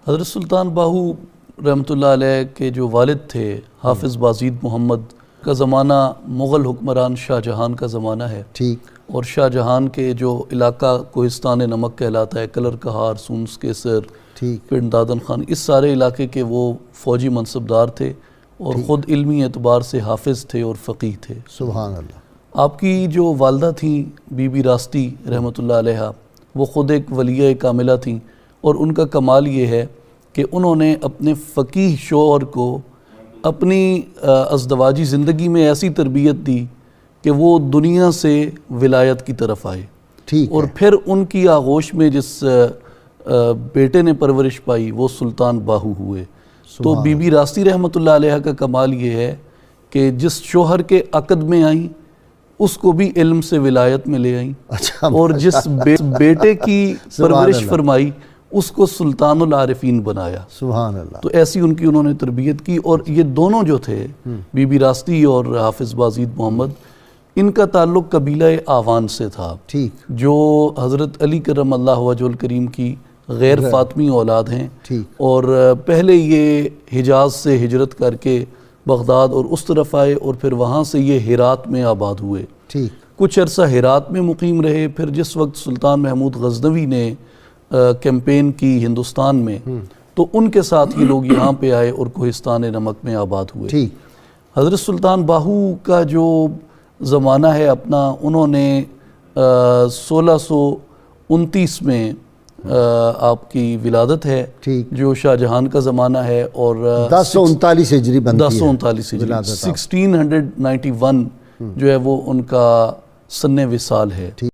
حضرت سلطان باہو رحمۃ اللہ علیہ کے جو والد تھے حافظ بازید محمد کا زمانہ مغل حکمران شاہ جہان کا زمانہ ہے. ٹھیک. اور شاہ جہان کے جو علاقہ کوہستان نمک کہلاتا ہے، کلر کہار، سونس کیسر، پنڈ دادن خان، اس سارے علاقے کے وہ فوجی منصبدار تھے اور خود علمی اعتبار سے حافظ تھے اور فقیہ تھے. سبحان اللہ. آپ کی جو والدہ تھیں بی بی راستی رحمۃ اللہ علیہ، وہ خود ایک ولیہ کاملہ تھیں، اور ان کا کمال یہ ہے کہ انہوں نے اپنے فقیہ شوہر کو اپنی ازدواجی زندگی میں ایسی تربیت دی کہ وہ دنیا سے ولایت کی طرف آئے. اور پھر ان کی آغوش میں جس بیٹے نے پرورش پائی وہ سلطان باہو ہوئے. تو بی بی راستی رحمۃ اللہ علیہ کا کمال یہ ہے کہ جس شوہر کے عقد میں آئیں اس کو بھی علم سے ولایت میں لے آئیں، اور جس بیٹے کی پرورش فرمائی اس کو سلطان العارفین بنایا. سبحان اللہ. تو ایسی ان کی انہوں نے تربیت کی. اور یہ دونوں جو تھے بی بی راستی اور حافظ بازید محمد، ان کا تعلق قبیلہ آوان سے تھا، جو حضرت علی کرم اللہ وجہ الکریم کی غیر فاطمی اولاد ہیں. اور پہلے یہ حجاز سے ہجرت کر کے بغداد اور اس طرف آئے، اور پھر وہاں سے یہ ہرات میں آباد ہوئے. کچھ عرصہ ہرات میں مقیم رہے. پھر جس وقت سلطان محمود غزنوی نے کیمپین کی ہندوستان میں، تو ان کے ساتھ یہ لوگ یہاں پہ آئے اور کوہستان نمک میں آباد ہوئے. حضرت سلطان باہو کا جو زمانہ ہے اپنا، انہوں نے 1629 میں آپ کی ولادت ہے، جو شاہ جہان کا زمانہ ہے، اور 1039 ہجری بنتی ہے. 1039 ہجری 1691 جو ہے وہ ان کا سن وصال ہے.